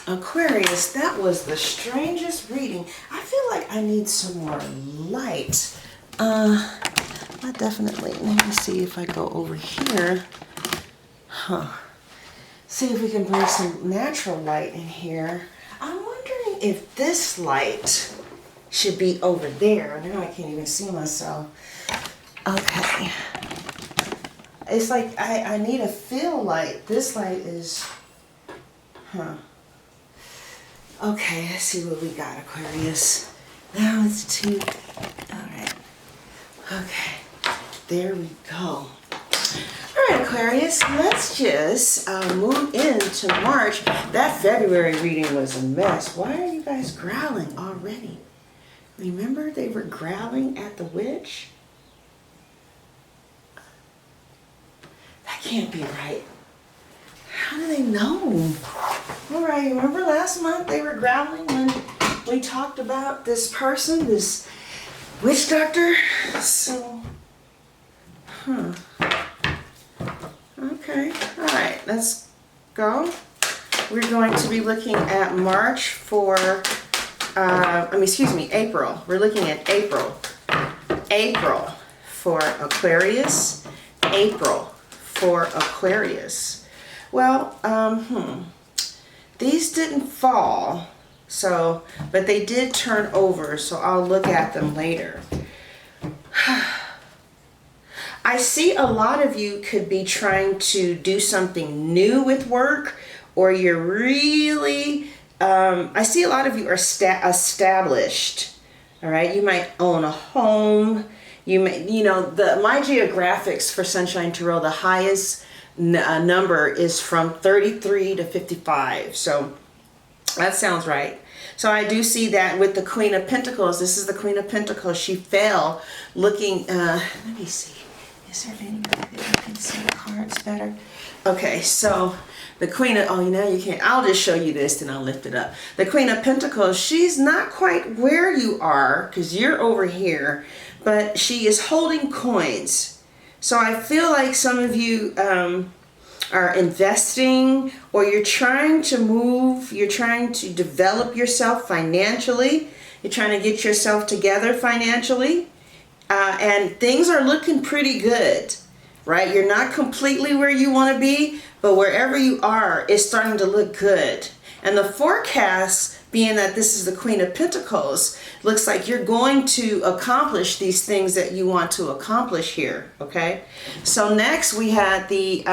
Aquarius, that was the strangest reading. I feel like I need some more light. I definitely, let me see if I go over here. See if we can bring some natural light in here. I'm wondering if this light should be over there. Now I can't even see myself. Okay. It's like I need a fill light. This light is, Okay, let's see what we got, Aquarius. Now it's two. All right. Okay. There we go. All right, Aquarius, let's just move into March. That February reading was a mess. Why are you guys growling already? Remember they were growling at the witch? That can't be right. How do they know? All right, remember last month they were growling when we talked about this person, this witch doctor? So, Okay, all right, let's go. We're going to be looking at March for, April. We're looking at April. April for Aquarius. April for Aquarius. Well, these didn't fall, so, but they did turn over, so I'll look at them later. I see a lot of you could be trying to do something new with work, or you're really, I see a lot of you are established, all right? You might own a home. You may, my geographics for Sunshine Tarot, the highest number is from 33 to 55. So that sounds right. So I do see that with the Queen of Pentacles. This is the Queen of Pentacles. She fell looking, let me see. Is there any way that you can see the cards better? Okay, so the Queen of, you can't. I'll just show you this and I'll lift it up. The Queen of Pentacles, she's not quite where you are because you're over here, but she is holding coins. So I feel like some of you are investing, or you're trying to move, you're trying to develop yourself financially. You're trying to get yourself together financially. And things are looking pretty good, right? You're not completely where you want to be, but wherever you are, it's starting to look good. And the forecast, being that this is the Queen of Pentacles, looks like you're going to accomplish these things that you want to accomplish here, okay? So next we had the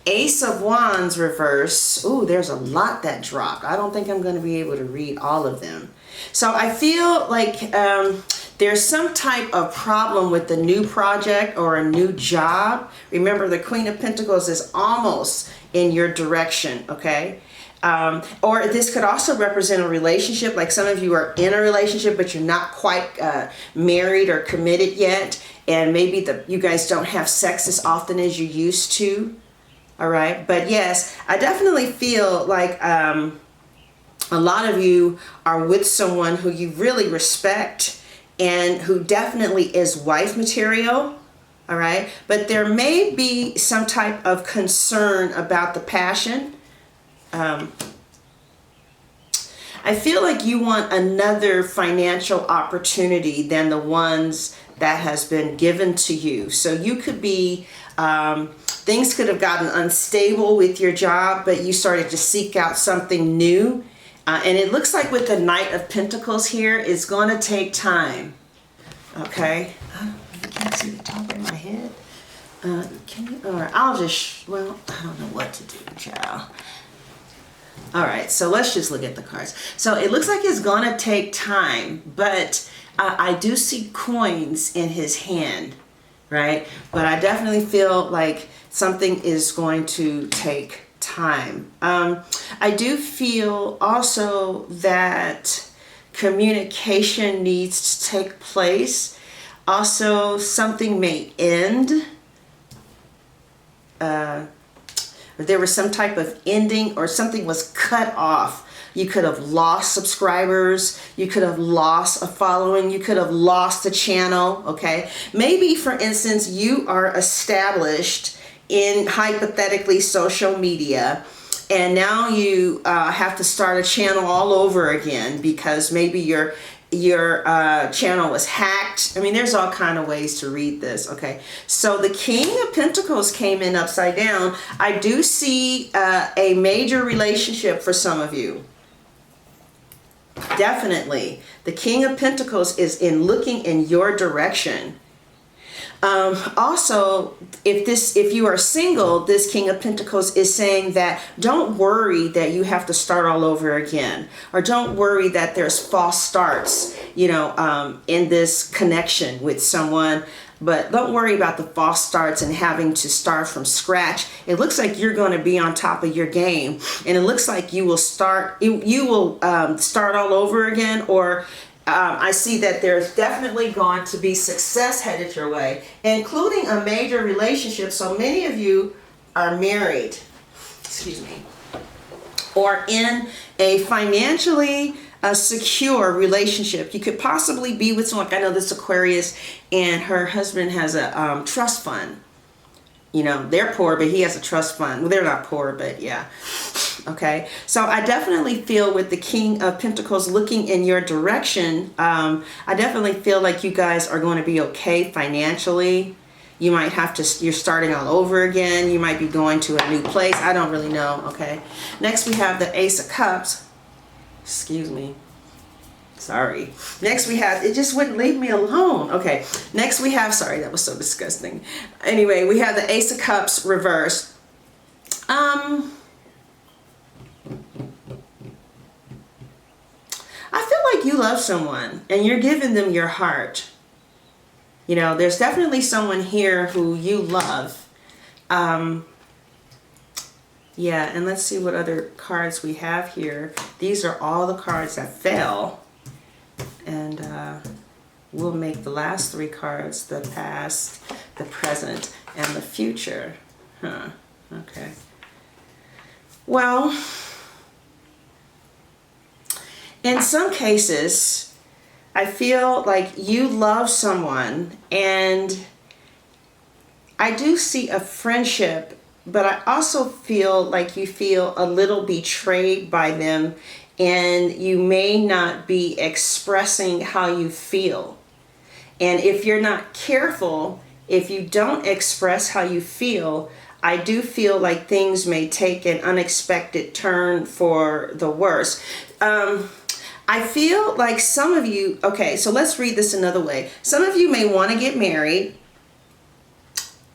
Ace of Wands reverse. Ooh, there's a lot that dropped. I don't think I'm going to be able to read all of them. So I feel like there's some type of problem with the new project or a new job. Remember, the Queen of Pentacles is almost in your direction, okay? Or this could also represent a relationship, like some of you are in a relationship, but you're not quite married or committed yet. And maybe you guys don't have sex as often as you used to. All right. But yes, I definitely feel like a lot of you are with someone who you really respect and who definitely is wife material. All right. But there may be some type of concern about the passion. I feel like you want another financial opportunity than the ones that has been given to you. So you could be, things could have gotten unstable with your job, but you started to seek out something new. And it looks like with the Knight of Pentacles here, it's going to take time. Okay. I can't see the top of my head. Can you, or I'll just, well, I don't know what to do, child. All right, so let's just look at the cards. So it looks like it's going to take time, but I do see coins in his hand, right? But I definitely feel like something is going to take time. I do feel also that communication needs to take place. Also, something may end. There was some type of ending, or something was cut off. You could have lost subscribers. You could have lost a following. You could have lost a channel, okay? Maybe, for instance, you are established in, hypothetically, social media, and now you have to start a channel all over again because maybe your channel was hacked. I mean, there's all kind of ways to read this. Okay, so the King of Pentacles came in upside down. I do see a major relationship for some of you. Definitely, the King of Pentacles is looking in your direction. Also, if you are single, this King of Pentacles is saying that don't worry that you have to start all over again, or don't worry that there's false starts, you know, in this connection with someone. But don't worry about the false starts and having to start from scratch. It looks like you're going to be on top of your game, and it looks like you will start all over again, or I see that there's definitely going to be success headed your way, including a major relationship. So many of you are married, excuse me, or in a financially secure relationship. You could possibly be with someone. I know this Aquarius, and her husband has a trust fund. You know, they're poor, but he has a trust fund. Well, they're not poor, but yeah. Okay, so I definitely feel with the King of Pentacles looking in your direction, I definitely feel like you guys are going to be okay financially. You might have to, you're starting all over again. You might be going to a new place. I don't really know. Okay, next we have the Ace of Cups. Excuse me. Sorry. Next we have, it just wouldn't leave me alone. Okay, next we have, sorry, that was so disgusting. Anyway, we have the Ace of Cups reversed. I feel like you love someone and you're giving them your heart. You know, there's definitely someone here who you love. Yeah, and let's see what other cards we have here. These are all the cards that fell. And we'll make the last three cards the past, the present, and the future. Huh, okay. Well, in some cases, I feel like you love someone, and I do see a friendship, but I also feel like you feel a little betrayed by them, and you may not be expressing how you feel. And if you're not careful, if you don't express how you feel, I do feel like things may take an unexpected turn for the worse. I feel like some of you, okay, so let's read this another way. Some of you may want to get married.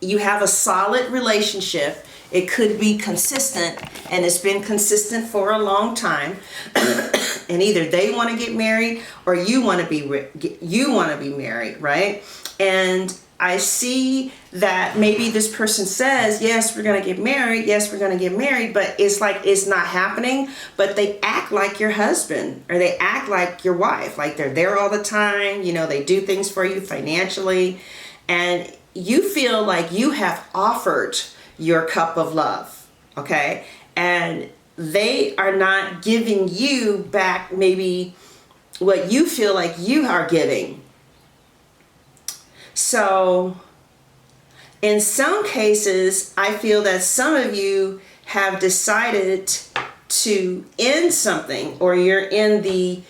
You have a solid relationship. It could be consistent, and it's been consistent for a long time. And either they want to get married or you want to be married, right? And I see that maybe this person says, yes, we're going to get married. Yes, we're going to get married. But it's like it's not happening. But they act like your husband, or they act like your wife. Like they're there all the time. You know, they do things for you financially. And you feel like you have offered your cup of love. Okay? And they are not giving you back maybe what you feel like you are giving. So in some cases, I feel that some of you have decided to end something, or you're in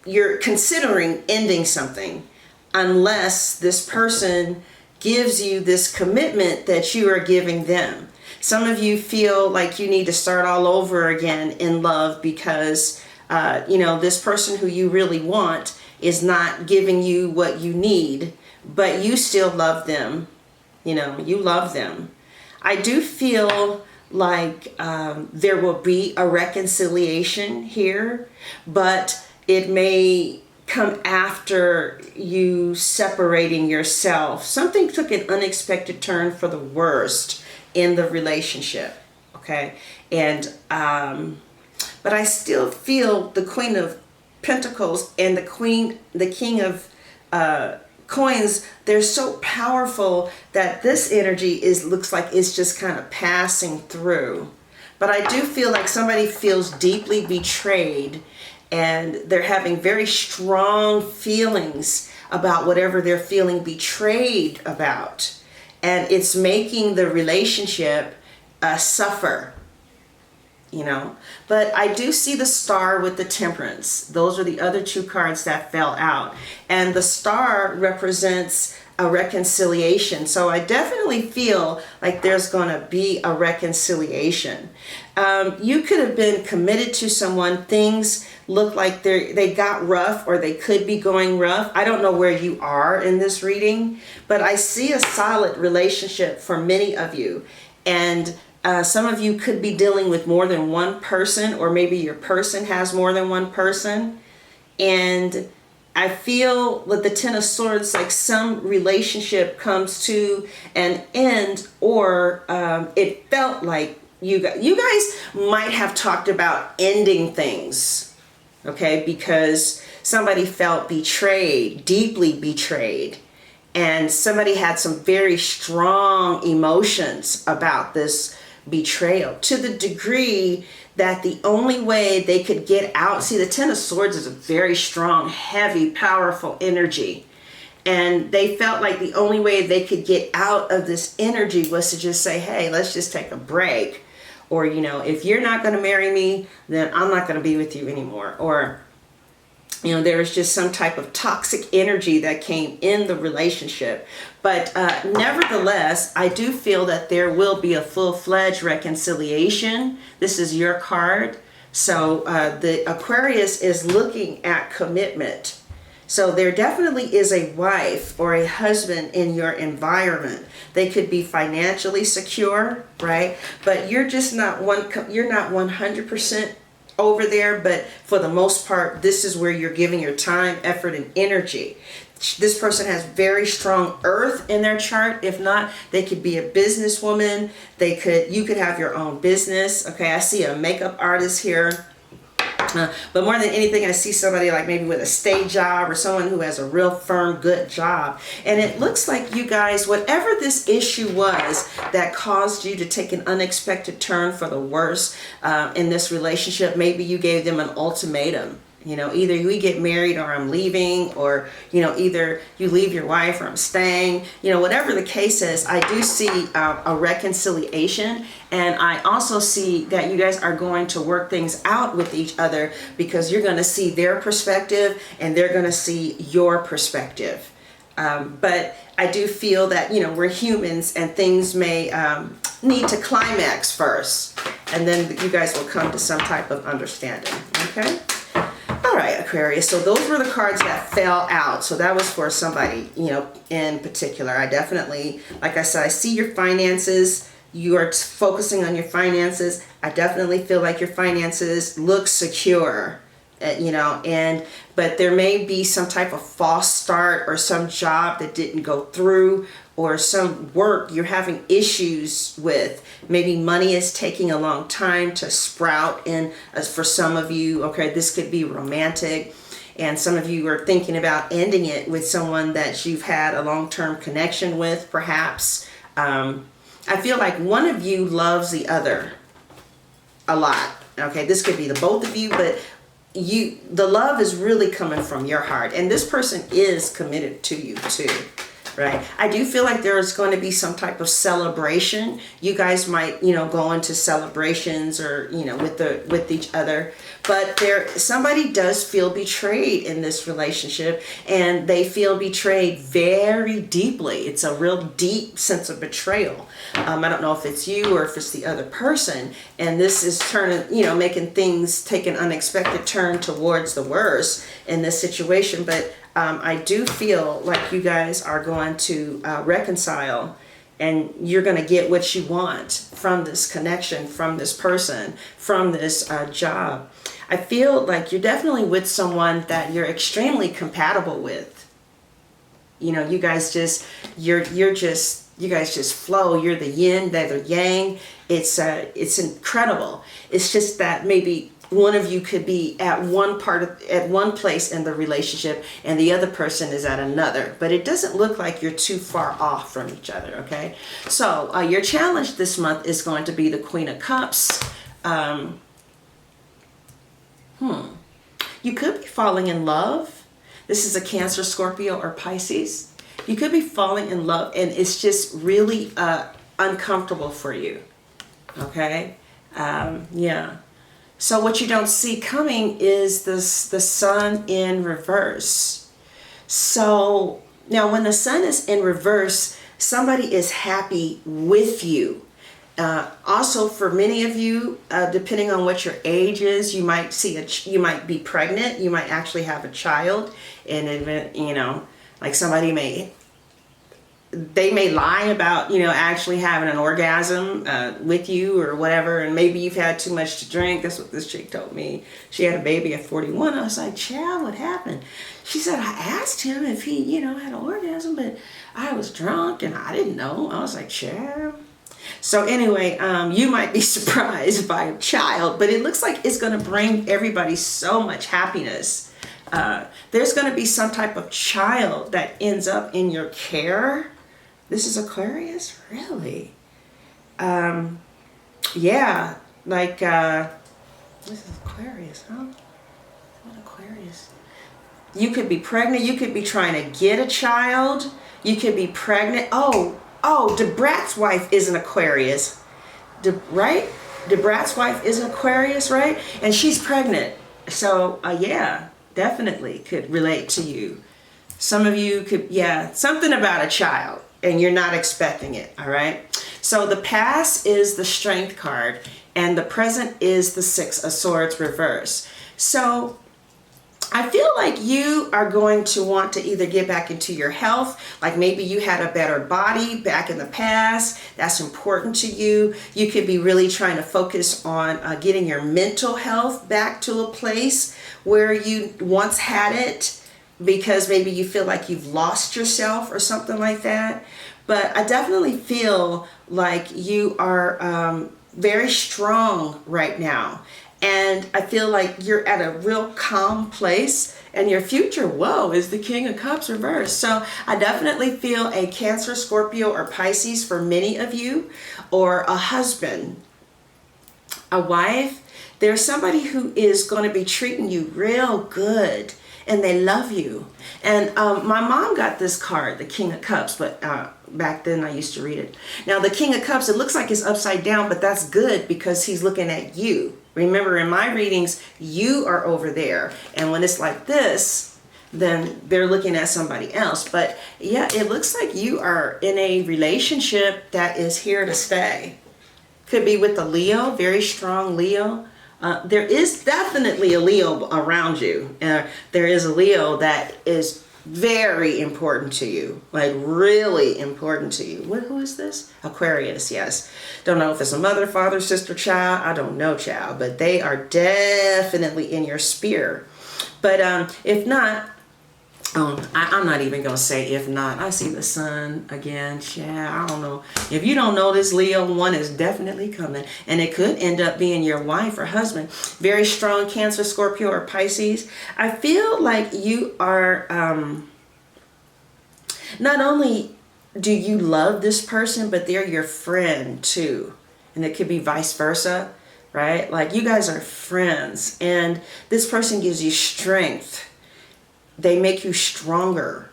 you're considering ending something, unless this person gives you this commitment that you are giving them. Some of you feel like you need to start all over again in love because you know, this person who you really want is not giving you what you need, but you still love them. You know, you love them. I do feel like there will be a reconciliation here, but it may come after you separating yourself. Something took an unexpected turn for the worst in the relationship, okay? And but I still feel the Queen of Pentacles and the King of Coins, they're so powerful that this energy looks like it's just kind of passing through. But I do feel like somebody feels deeply betrayed, and they're having very strong feelings about whatever they're feeling betrayed about. And it's making the relationship suffer. you know. But I do see the Star with the Temperance. Those are the other two cards that fell out. And the Star represents a reconciliation. So I definitely feel like there's going to be a reconciliation. You could have been committed to someone. Things look like they got rough, or they could be going rough. I don't know where you are in this reading, but I see a solid relationship for many of you. And some of you could be dealing with more than one person, or maybe your person has more than one person. And I feel with the Ten of Swords, like some relationship comes to an end, or it felt like you guys might have talked about ending things, okay? Because somebody felt betrayed, deeply betrayed. And somebody had some very strong emotions about this betrayal, to the degree that the only way they could get out, see, the Ten of Swords is a very strong, heavy, powerful energy. And they felt like the only way they could get out of this energy was to just say, hey, let's just take a break. Or, you know, if you're not going to marry me, then I'm not going to be with you anymore. Or, you know, there was just some type of toxic energy that came in the relationship. But nevertheless, I do feel that there will be a full-fledged reconciliation. This is your card. So the Aquarius is looking at commitment. So there definitely is a wife or a husband in your environment. They could be financially secure, right? But you're just not you're not 100% over there, but for the most part, this is where you're giving your time, effort, and energy. This person has very strong earth in their chart. If not, they could be a businesswoman. You could have your own business. Okay, I see a makeup artist here. But more than anything, I see somebody like maybe with a state job, or someone who has a real firm, good job. And it looks like you guys, whatever this issue was that caused you to take an unexpected turn for the worse in this relationship, maybe you gave them an ultimatum. You know, either we get married or I'm leaving, or, you know, either you leave your wife or I'm staying. You know, whatever the case is, I do see a reconciliation. And I also see that you guys are going to work things out with each other, because you're going to see their perspective and they're going to see your perspective. But I do feel that, you know, we're humans and things may need to climax first. And then you guys will come to some type of understanding. Okay? All right, Aquarius, so those were the cards that fell out. So that was for somebody, you know, in particular. I definitely, like I said, I see your finances. You are focusing on your finances. I definitely feel like your finances look secure, you know, but there may be some type of false start, or some job that didn't go through, or some work you're having issues with. Maybe money is taking a long time to sprout in for some of you. Okay, this could be romantic, and some of you are thinking about ending it with someone that you've had a long-term connection with, perhaps. I feel like one of you loves the other a lot. Okay, this could be the both of you, but the love is really coming from your heart, and this person is committed to you too. Right. I do feel like there is going to be some type of celebration. You guys might, you know, go into celebrations, or, you know, with each other. But somebody does feel betrayed in this relationship, and they feel betrayed very deeply. It's a real deep sense of betrayal. I don't know if it's you or if it's the other person, and this is making things take an unexpected turn towards the worse in this situation. But I do feel like you guys are going to reconcile, and you're going to get what you want from this connection, from this person, from this job. I feel like you're definitely with someone that you're extremely compatible with. You know, you guys just, you guys just flow. You're the yin, they're the yang. It's incredible. It's just that maybe one of you could be at one place in the relationship, and the other person is at another. But it doesn't look like you're too far off from each other, okay? So your challenge this month is going to be the Queen of Cups. You could be falling in love. This is a Cancer, Scorpio, or Pisces. You could be falling in love, and it's just really uncomfortable for you, okay? Yeah. So what you don't see coming is the sun in reverse. So now when the sun is in reverse, somebody is happy with you. Also, for many of you, depending on what your age is, you might see you might be pregnant. You might actually have a child, and you know, like somebody may lie about, you know, actually having an orgasm with you or whatever, and maybe you've had too much to drink. That's what this chick told me. She had a baby at 41. I was like, child, what happened? She said, I asked him if he, you know, had an orgasm, but I was drunk and I didn't know. I was like, child. So anyway, you might be surprised by a child, but it looks like it's going to bring everybody so much happiness. There's going to be some type of child that ends up in your care. This is Aquarius? Really? Yeah, like, this is Aquarius, huh? What Aquarius? You could be pregnant. You could be trying to get a child. You could be pregnant. Oh, DeBrat's wife is an Aquarius. Right? DeBrat's wife is an Aquarius, right? And she's pregnant. So, yeah, definitely could relate to you. Some of you could, yeah, something about a child and you're not expecting it, all right? So the past is the Strength card and the present is the Six of Swords reverse. So I feel like you are going to want to either get back into your health, like maybe you had a better body back in the past. That's important to you. You could be really trying to focus on getting your mental health back to a place where you once had it, because maybe you feel like you've lost yourself or something like that. But I definitely feel like you are very strong right now. And I feel like you're at a real calm place, and your future, whoa, is the King of Cups reversed. So I definitely feel a Cancer, Scorpio, or Pisces for many of you, or a husband, a wife. There's somebody who is going to be treating you real good, and they love you. And my mom got this card, the King of Cups, but back then I used to read it. Now the King of Cups, it looks like it's upside down, but that's good because he's looking at you. Remember, in my readings, you are over there. And when it's like this, then they're looking at somebody else. But yeah, it looks like you are in a relationship that is here to stay. Could be with a Leo, very strong Leo. There is definitely a Leo around you. There is a Leo that is very important to you, like really important to you. Who is this? Aquarius, yes. Don't know if it's a mother, father, sister, child. I don't know, child, but they are definitely in your sphere. But if not, I'm not even going to say if not. I see the sun again. Yeah, I don't know. If you don't know this, Leo, one is definitely coming. And it could end up being your wife or husband. Very strong Cancer, Scorpio, or Pisces. I feel like you are, not only do you love this person, but they're your friend too. And it could be vice versa, right? Like you guys are friends. And this person gives you strength. They make you stronger,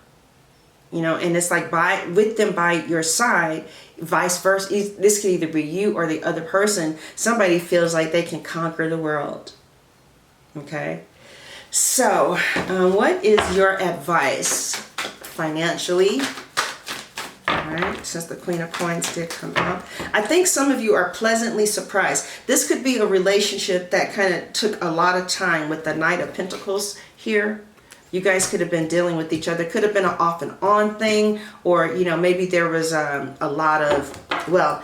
you know, and it's like with them by your side, vice versa. This could either be you or the other person. Somebody feels like they can conquer the world. Okay. So what is your advice financially? All right. Since the Queen of Coins did come up, I think some of you are pleasantly surprised. This could be a relationship that kind of took a lot of time with the Knight of Pentacles here. You guys could have been dealing with each other. Could have been an off and on thing, or, you know, maybe there was a lot of, well,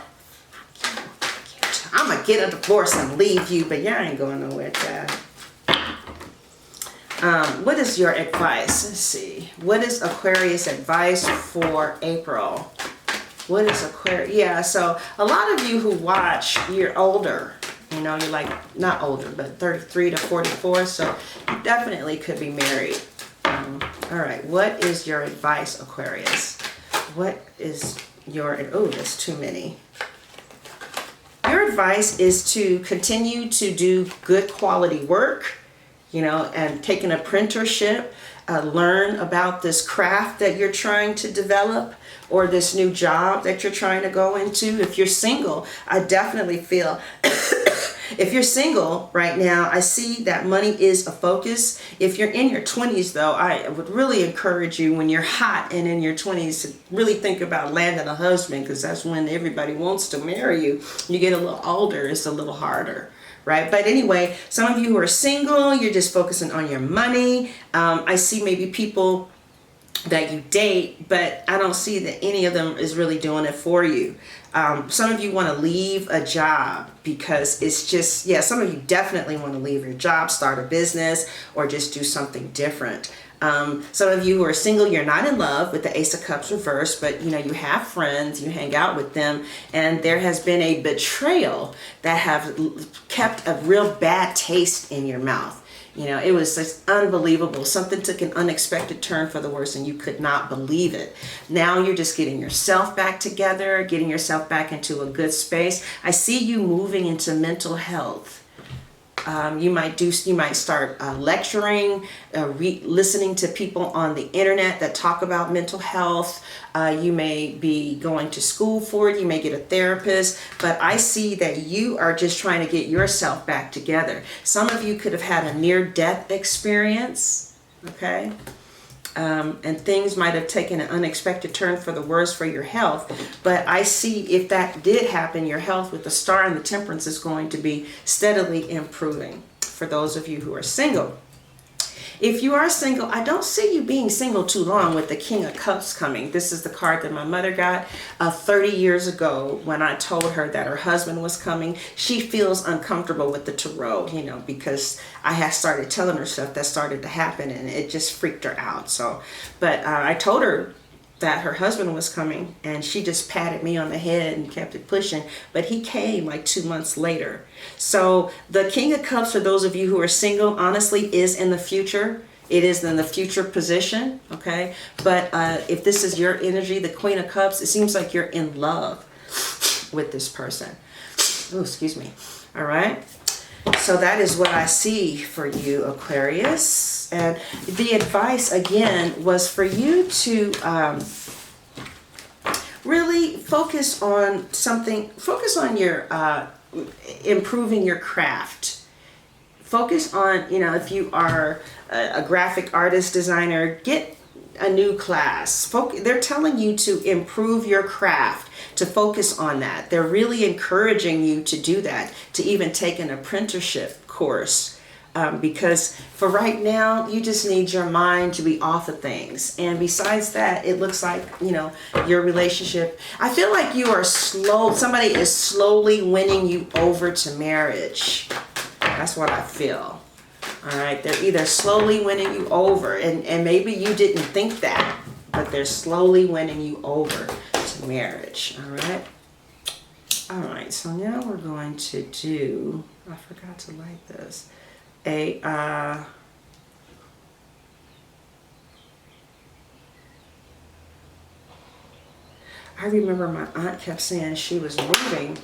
I'm going to get a divorce and leave you, but y'all ain't going nowhere, child. What is your advice? Let's see. What is Aquarius advice for April? What is Aquarius? Yeah, so a lot of you who watch, you're older. You know, you're like, not older, but 33 to 44, so you definitely could be married. All right, what is your advice, Aquarius? What is your, oh, there's too many. Your advice is to continue to do good quality work you know, and take an apprenticeship, learn about this craft that you're trying to develop or this new job that you're trying to go into. If you're single, I definitely feel if you're single right now, I see that money is a focus. If you're in your 20s, though, I would really encourage you when you're hot and in your 20s to really think about landing a husband, because that's when everybody wants to marry you. You get a little older, it's a little harder. Right? But anyway, some of you who are single, you're just focusing on your money. I see maybe people that you date, but I don't see that any of them is really doing it for you. Some of you want to leave a job because it's just, yeah, some of you definitely want to leave your job, start a business, or just do something different. Some of you who are single, you're not in love with the Ace of Cups reversed, but you know, you have friends, you hang out with them, and there has been a betrayal that have kept a real bad taste in your mouth. You know, it was just unbelievable. Something took an unexpected turn for the worse and you could not believe it. Now you're just getting yourself back together, getting yourself back into a good space. I see you moving into mental health. You might start lecturing, listening to people on the internet that talk about mental health. You may be going to school for it. You may get a therapist, but I see that you are just trying to get yourself back together. Some of you could have had a near-death experience, okay? And things might have taken an unexpected turn for the worse for your health. But I see if that did happen, your health with the Star and the Temperance is going to be steadily improving for those of you who are single. If you are single, I don't see you being single too long with the King of Cups coming. This is the card that my mother got 30 years ago when I told her that her husband was coming. She feels uncomfortable with the tarot, you know, because I had started telling her stuff that started to happen and it just freaked her out. So, but I told her that her husband was coming and she just patted me on the head and kept it pushing, but he came like 2 months later. So the King of Cups, for those of you who are single, honestly is in the future. It is in the future position, okay? But if this is your energy, the Queen of Cups, it seems like you're in love with this person. Oh, excuse me. All right. So that is what I see for you, Aquarius. And the advice, again, was for you to really focus on something. Focus on your improving your craft. Focus on, you know, if you are a graphic artist, designer, get a new class. They're telling you to improve your craft, to focus on that. They're really encouraging you to do that, to even take an apprenticeship course. Because for right now, you just need your mind to be off of things. And besides that, it looks like, you know, your relationship, I feel like you are somebody is slowly winning you over to marriage. That's what I feel. All right, they're either slowly winning you over, and maybe you didn't think that, but they're slowly winning you over to marriage. All right, so now we're going to do, I forgot to light this, I remember my aunt kept saying she was moving,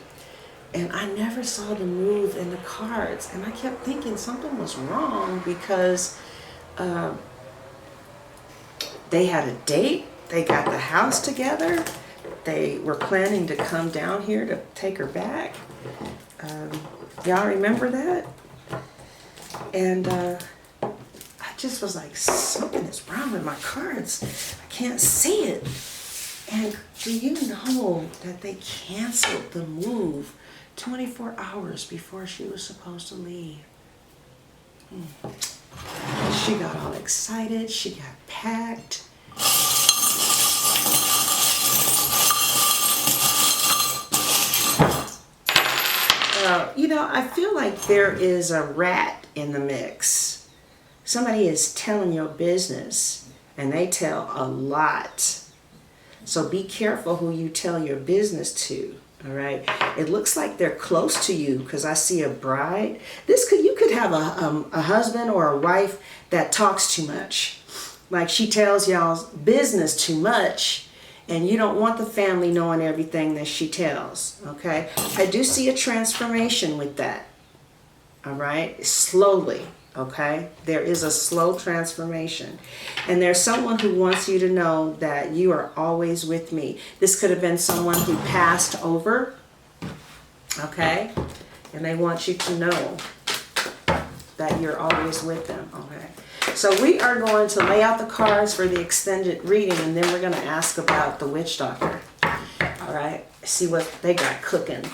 and I never saw the move in the cards. And I kept thinking something was wrong because they had a date. They got the house together. They were planning to come down here to take her back. Y'all remember that? And I just was like, something is wrong with my cards. I can't see it. And do you know that they canceled the move 24 hours before she was supposed to leave? She got all excited. She got packed. You know, I feel like there is a rat in the mix. Somebody is telling your business, and they tell a lot. So be careful who you tell your business to. All right. It looks like they're close to you because I see a bride. You could have a husband or a wife that talks too much. Like she tells y'all's business too much, and you don't want the family knowing everything that she tells. Okay. I do see a transformation with that. All right. Slowly. okay? There is a slow transformation. And there's someone who wants you to know that you are always with me. This could have been someone who passed over, okay? And they want you to know that you're always with them, okay? So we are going to lay out the cards for the extended reading, and then we're going to ask about the witch doctor. All right, see what they got cooking.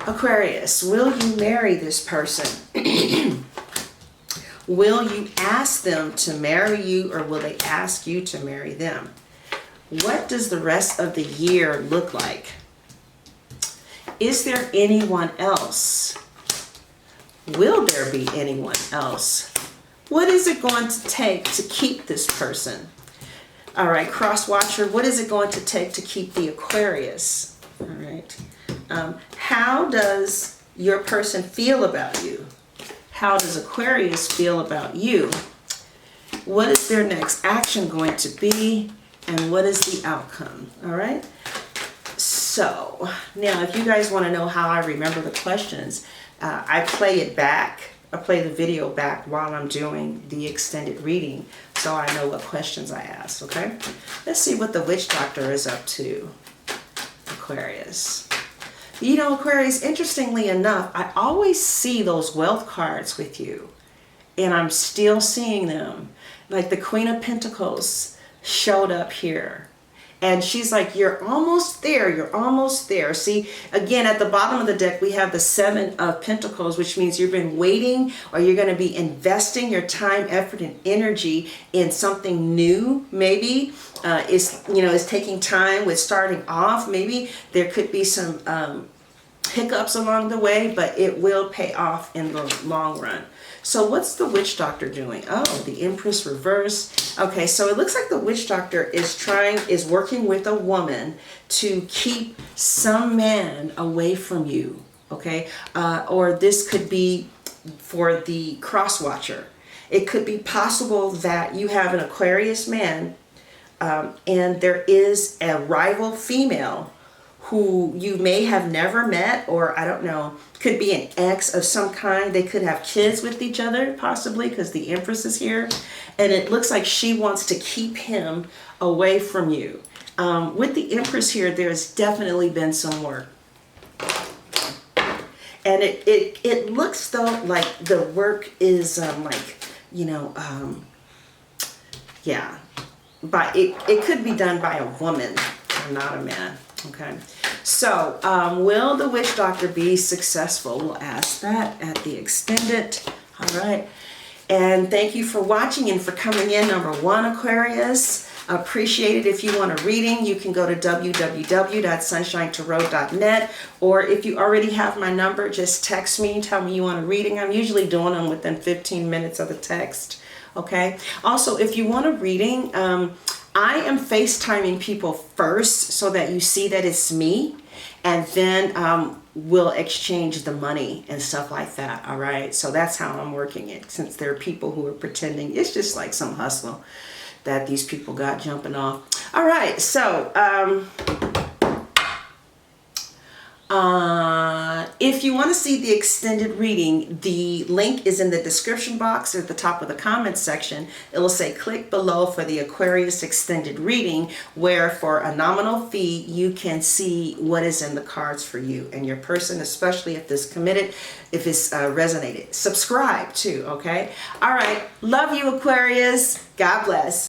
Aquarius, will you marry this person? Will you ask them to marry you, or will they ask you to marry them? What does the rest of the year look like? Is there anyone else? Will there be anyone else? What is it going to take to keep this person? All right, crosswatcher, what is it going to take to keep the Aquarius? All right. How does your person feel about you? How does Aquarius feel about you? What is their next action going to be? And what is the outcome? All right. So now if you guys want to know how I remember the questions, I play it back. I play the video back while I'm doing the extended reading, so I know what questions I asked, okay? Let's see what the witch doctor is up to, Aquarius. You know, Aquarius, interestingly enough, I always see those wealth cards with you, and I'm still seeing them. Like the Queen of Pentacles showed up here. And she's like, you're almost there. You're almost there. See, again, at the bottom of the deck, we have the Seven of Pentacles, which means you've been waiting, or you're going to be investing your time, effort, and energy in something new. Maybe it's taking time with starting off. Maybe there could be some hiccups along the way, but it will pay off in the long run. So what's the witch doctor doing? Oh, the Empress reverse. Okay, so it looks like the witch doctor is working with a woman to keep some man away from you. Okay, or this could be for the crosswatcher. It could be possible that you have an Aquarius man, and there is a rival female who you may have never met, or I don't know, could be an ex of some kind. They could have kids with each other, possibly, because the Empress is here. And it looks like she wants to keep him away from you. With the Empress here, there's definitely been some work. And it looks, though, like the work is yeah. But it could be done by a woman, or not a man. Okay, so will the witch doctor be successful? We'll ask that at the extended. All right, and thank you for watching and for coming in. Number one, Aquarius, appreciate it. If you want a reading, you can go to www.sunshinetarot.net, or if you already have my number, just text me, tell me you want a reading. I'm usually doing them within 15 minutes of the text. Okay, also if you want a reading, I am FaceTiming people first so that you see that it's me, and then we'll exchange the money and stuff like that. All right, so that's how I'm working it, since there are people who are pretending. It's just like some hustle that these people got jumping off. All right, so if you want to see the extended reading, the link is in the description box or at the top of the comments section. It will say click below for the Aquarius extended reading, where for a nominal fee you can see what is in the cards for you and your person, especially if it's committed, if it's resonated. Subscribe too, okay? All right, love you, Aquarius. God bless.